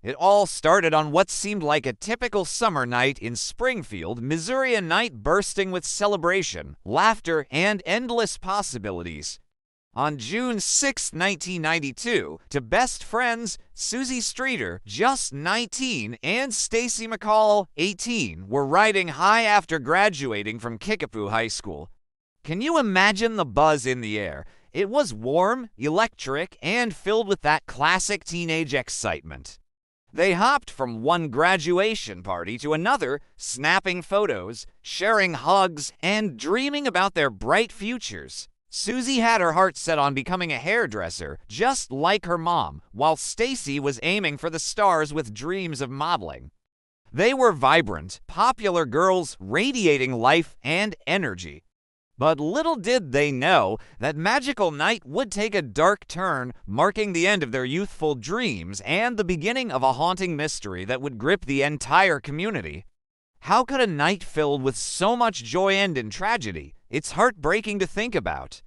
It all started on what seemed like a typical summer night in Springfield, Missouri, a night bursting with celebration, laughter, and endless possibilities. On June 6, 1992, to best friends Susie Streeter, just 19, and Stacy McCall, 18, were riding high after graduating from Kickapoo High School. Can you imagine the buzz in the air? It was warm, electric, and filled with that classic teenage excitement. They hopped from one graduation party to another, snapping photos, sharing hugs, and dreaming about their bright futures. Susie had her heart set on becoming a hairdresser, just like her mom, while Stacy was aiming for the stars with dreams of modeling. They were vibrant, popular girls radiating life and energy. But little did they know that magical night would take a dark turn, marking the end of their youthful dreams and the beginning of a haunting mystery that would grip the entire community. How could a night filled with so much joy end in tragedy? It's heartbreaking to think about.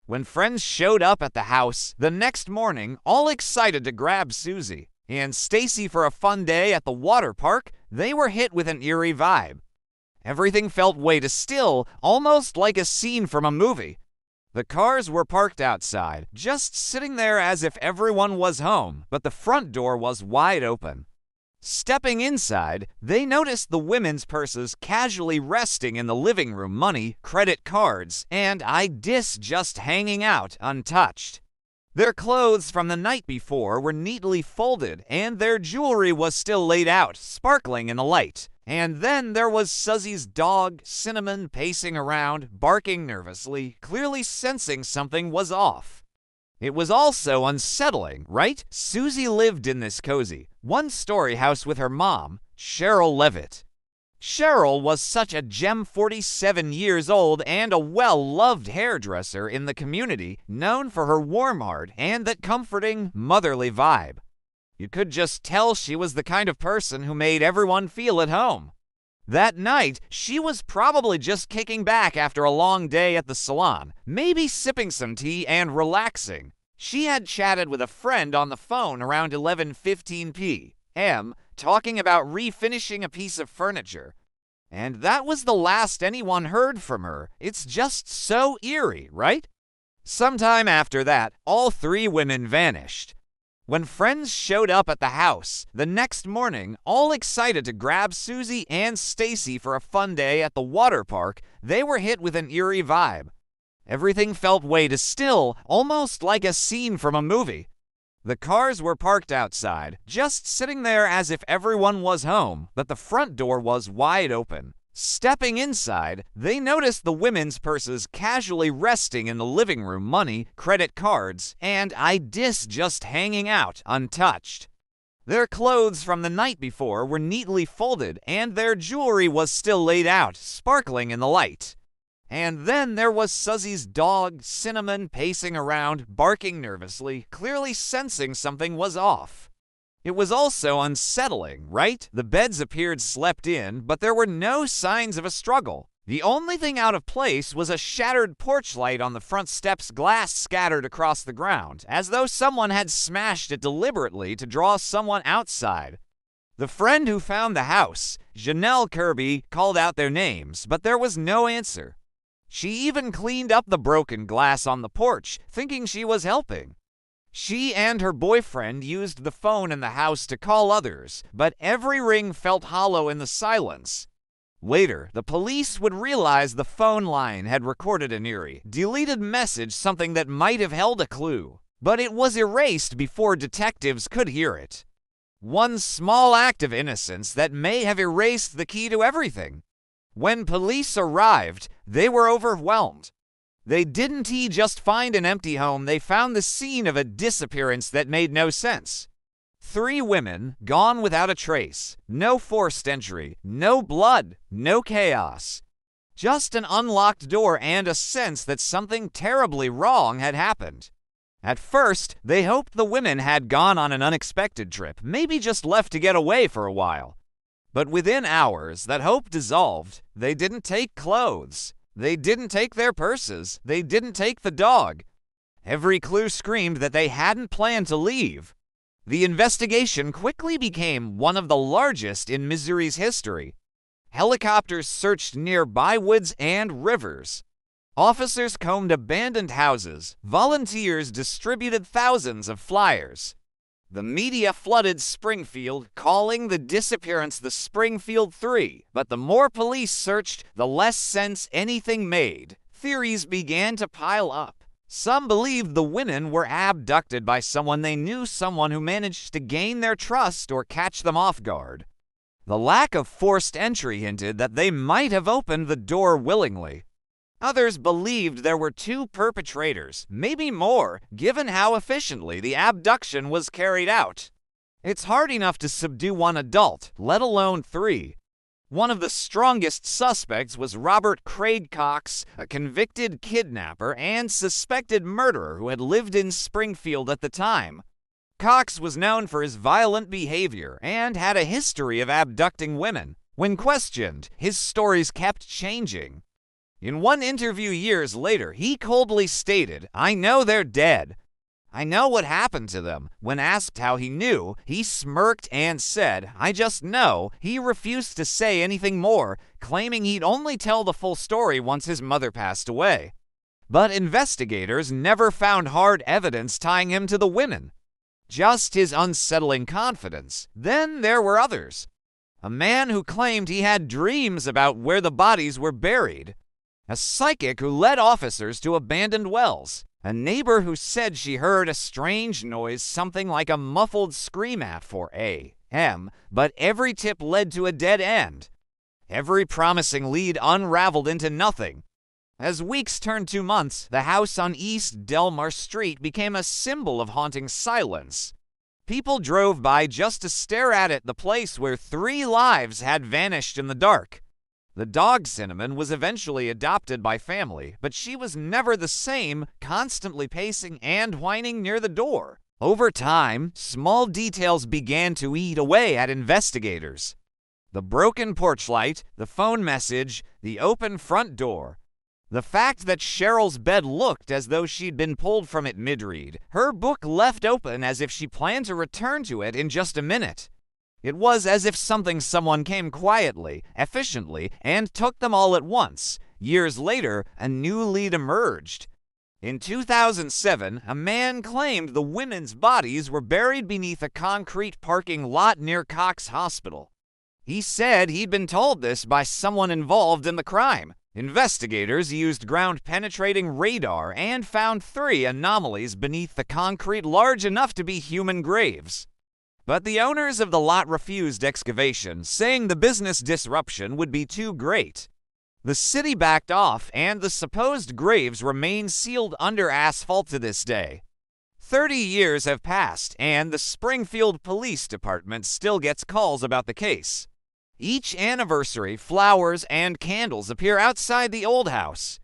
When friends showed up at the house the next morning, all excited to grab Susie and Stacy for a fun day at the water park, they were hit with an eerie vibe. Everything felt way too still, almost like a scene from a movie. The cars were parked outside, just sitting there as if everyone was home, but the front door was wide open. Stepping inside, they noticed the women's purses casually resting in the living room, money, credit cards, and IDs just hanging out untouched. Their clothes from the night before were neatly folded, and their jewelry was still laid out, sparkling in the light. And then there was Susie's dog, Cinnamon, pacing around, barking nervously, clearly sensing something was off. It was also unsettling, right? Susie lived in this cozy, one-story house with her mom, Cheryl Levitt. Cheryl was such a gem, 47 years old and a well-loved hairdresser in the community, known for her warm heart and that comforting, motherly vibe. You could just tell she was the kind of person who made everyone feel at home. That night, she was probably just kicking back after a long day at the salon, maybe sipping some tea and relaxing. She had chatted with a friend on the phone around 11:15 p.m., talking about refinishing a piece of furniture. And that was the last anyone heard from her. It's just so eerie, right? Sometime after that, all three women vanished. When friends showed up at the house the next morning, all excited to grab Susie and Stacy for a fun day at the water park, they were hit with an eerie vibe. Everything felt way too still, almost like a scene from a movie. The cars were parked outside, just sitting there as if everyone was home, but the front door was wide open. Stepping inside, they noticed the women's purses casually resting in the living room, money, credit cards, and IDs just hanging out untouched. Their clothes from the night before were neatly folded, and their jewelry was still laid out, sparkling in the light. And then there was Susie's dog, Cinnamon, pacing around, barking nervously, clearly sensing something was off. It was also unsettling, right? The beds appeared slept in, but there were no signs of a struggle. The only thing out of place was a shattered porch light on the front steps, glass scattered across the ground, as though someone had smashed it deliberately to draw someone outside. The friend who found the house, Janelle Kirby, called out their names, but there was no answer. She even cleaned up the broken glass on the porch, thinking she was helping. She and her boyfriend used the phone in the house to call others, but every ring felt hollow in the silence. Later, the police would realize the phone line had recorded an eerie, deleted message, something that might have held a clue. But it was erased before detectives could hear it. One small act of innocence that may have erased the key to everything. When police arrived, they were overwhelmed. They didn't just find an empty home, they found the scene of a disappearance that made no sense. 3 women, gone without a trace. No forced entry, no blood, no chaos. Just an unlocked door and a sense that something terribly wrong had happened. At first, they hoped the women had gone on an unexpected trip, maybe just left to get away for a while. But within hours, that hope dissolved. They didn't take clothes. They didn't take their purses. They didn't take the dog. Every clue screamed that they hadn't planned to leave. The investigation quickly became one of the largest in Missouri's history. Helicopters searched nearby woods and rivers. Officers combed abandoned houses. Volunteers distributed thousands of flyers. The media flooded Springfield, calling the disappearance the Springfield Three, but the more police searched, the less sense anything made. Theories began to pile up. Some believed the women were abducted by someone they knew, someone who managed to gain their trust or catch them off guard. The lack of forced entry hinted that they might have opened the door willingly. Others believed there were two perpetrators, maybe more, given how efficiently the abduction was carried out. It's hard enough to subdue one adult, let alone three. One of the strongest suspects was Robert Craig Cox, a convicted kidnapper and suspected murderer who had lived in Springfield at the time. Cox was known for his violent behavior and had a history of abducting women. When questioned, his stories kept changing. In one interview years later, he coldly stated, "I know they're dead. I know what happened to them." When asked how he knew, he smirked and said, "I just know." He refused to say anything more, claiming he'd only tell the full story once his mother passed away. But investigators never found hard evidence tying him to the women, just his unsettling confidence. Then there were others. A man who claimed he had dreams about where the bodies were buried. A psychic who led officers to abandoned wells. A neighbor who said she heard a strange noise, something like a muffled scream at 4 a.m., but every tip led to a dead end. Every promising lead unraveled into nothing. As weeks turned to months, the house on East Delmar Street became a symbol of haunting silence. People drove by just to stare at it, the place where 3 lives had vanished in the dark. The dog Cinnamon was eventually adopted by family, but she was never the same, constantly pacing and whining near the door. Over time, small details began to eat away at investigators. The broken porch light, the phone message, the open front door. The fact that Cheryl's bed looked as though she'd been pulled from it mid-read, her book left open as if she planned to return to it in just a minute. It was as if someone came quietly, efficiently, and took them all at once. Years later, a new lead emerged. In 2007, a man claimed the women's bodies were buried beneath a concrete parking lot near Cox Hospital. He said he'd been told this by someone involved in the crime. Investigators used ground-penetrating radar and found 3 anomalies beneath the concrete large enough to be human graves. But the owners of the lot refused excavation, saying the business disruption would be too great. The city backed off, and the supposed graves remain sealed under asphalt to this day. 30 years have passed, and the Springfield Police Department still gets calls about the case. Each anniversary, flowers and candles appear outside the old house.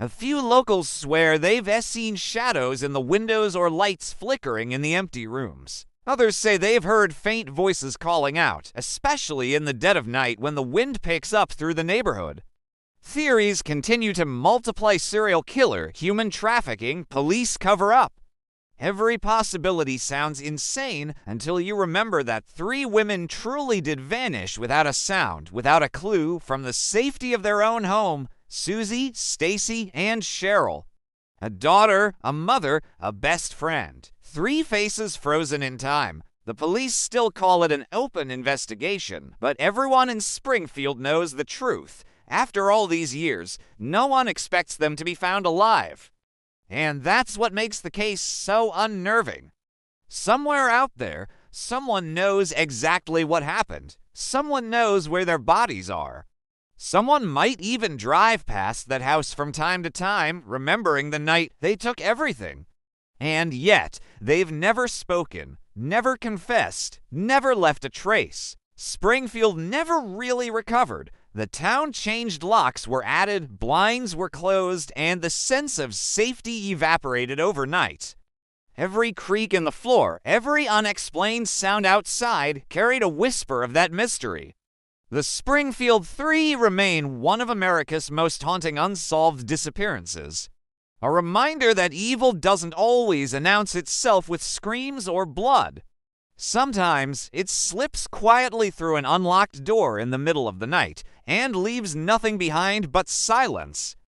A few locals swear they've seen shadows in the windows or lights flickering in the empty rooms. Others say they've heard faint voices calling out, especially in the dead of night when the wind picks up through the neighborhood. Theories continue to multiply: serial killer, human trafficking, police cover-up. Every possibility sounds insane until you remember that 3 women truly did vanish without a sound, without a clue, from the safety of their own home: Susie, Stacy, and Cheryl. A daughter, a mother, a best friend. 3 faces frozen in time. The police still call it an open investigation, but everyone in Springfield knows the truth. After all these years, no one expects them to be found alive. And that's what makes the case so unnerving. Somewhere out there, someone knows exactly what happened. Someone knows where their bodies are. Someone might even drive past that house from time to time, remembering the night they took everything. And yet, they've never spoken, never confessed, never left a trace. Springfield never really recovered. The town changed locks were added, blinds were closed, and the sense of safety evaporated overnight. Every creak in the floor, every unexplained sound outside carried a whisper of that mystery. The Springfield Three remain one of America's most haunting unsolved disappearances. A reminder that evil doesn't always announce itself with screams or blood. Sometimes it slips quietly through an unlocked door in the middle of the night and leaves nothing behind but silence.